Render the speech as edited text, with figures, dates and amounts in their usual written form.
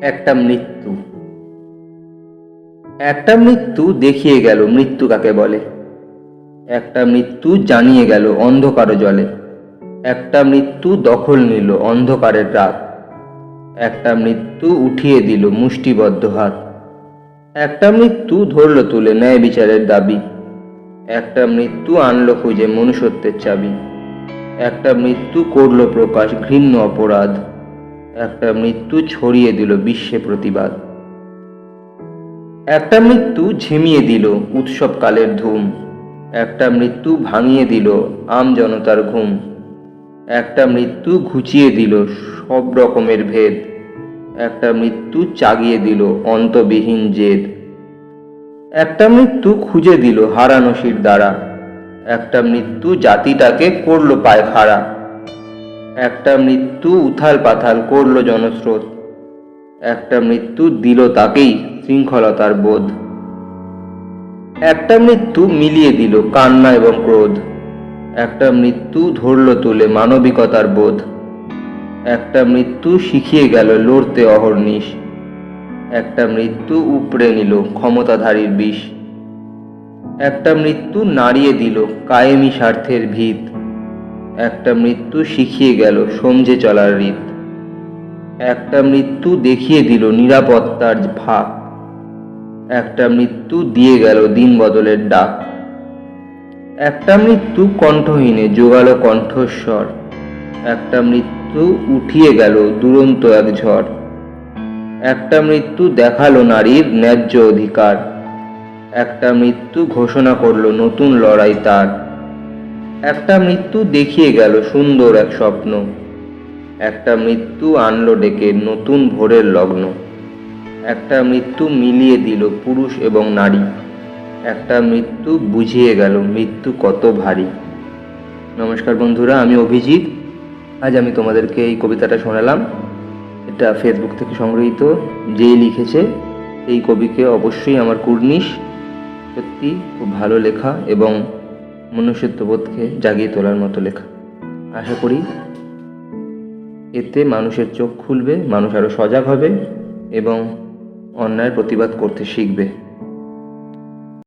একটা মৃত্যু। একটা মৃত্যু দেখিয়ে গেল মৃত্যু কাকে বলে। একটা মৃত্যু জানিয়ে গেল অন্ধকার জলে। একটা মৃত্যু দখল নিল অন্ধকারের রাত। একটা মৃত্যু উঠিয়ে দিল মুষ্টিবদ্ধ হাত। একটা মৃত্যু ধরল তুলে ন্যায় বিচারের দাবি। একটা মৃত্যু আনলো খুঁজে মনুষ্যত্বের চাবি। একটা মৃত্যু করল প্রকাশ ঘৃণ্য অপরাধ। একটা মৃত্যু ছড়িয়ে দিল বিশ্বে প্রতিবাদ। একটা মৃত্যু ঝিমিয়ে দিল উৎসবকালের ধুম। একটা মৃত্যু ভাঙিয়ে দিল আম জনতার ঘুম। একটা মৃত্যু ঘুচিয়ে দিল সব রকমের ভেদ। একটা মৃত্যু চাগিয়ে দিল অন্তবিহীন জেদ। একটা মৃত্যু খুঁজে দিল হারানো শির দ্বারা। একটা মৃত্যু জাতিটাকে করলো পায় খাড়া। একটা মৃত্যু উথাল পাথাল করলো জনস্রোত। একটা মৃত্যু দিল তাকেই শৃঙ্খলতার বোধ। একটা মৃত্যু মিলিয়ে দিল কান্না এবং ক্রোধ। একটা মৃত্যু ধরল তুলে মানবিকতার বোধ। একটা মৃত্যু শিখিয়ে গেল লড়তে অহর্নিশ। একটা মৃত্যু উপড়ে নিল ক্ষমতাধারীর বিষ। একটা মৃত্যু নাড়িয়ে দিল কায়েমি স্বার্থের ভিত। একটা মৃত্যু শিখিয়ে গেল সমঝে চলার রীত। একটা মৃত্যু দেখিয়ে দিল নিরাপত্তার ফাঁক। একটা মৃত্যু দিয়ে গেল দিন বদলের ডাক। একটা মৃত্যু কণ্ঠহীনে জোগালো কণ্ঠস্বর। একটা মৃত্যু উঠিয়ে গেল দুরন্ত এক ঝড়। একটা মৃত্যু দেখালো নারীর ন্যায্য অধিকার। একটা মৃত্যু ঘোষণা করলো নতুন লড়াই তার। একটা মৃত্যু দেখিয়ে গেল সুন্দর এক স্বপ্ন। একটা মৃত্যু আনলো ডেকে নতুন ভোরের লগ্ন। একটা মৃত্যু মিলিয়ে দিল পুরুষ এবং নারী। একটা মৃত্যু বুঝিয়ে গেল মৃত্যু কত ভারী। নমস্কার বন্ধুরা, আমি অভিজিৎ। আজ আমি তোমাদেরকে এই কবিতাটা শোনালাম। এটা ফেসবুক থেকে সংগৃহীত। যেই লিখেছে এই কবিকে অবশ্যই আমার কুর্নিশ। সত্যি খুব ভালো লেখা এবং মনুষ্যত্ববোধকে জাগিয়ে তোলার মতো লেখা। আশা করি এতে মানুষের চোখ খুলবে, মানুষ আরও সজাগ হবে এবং অন্যায়ের প্রতিবাদ করতে শিখবে।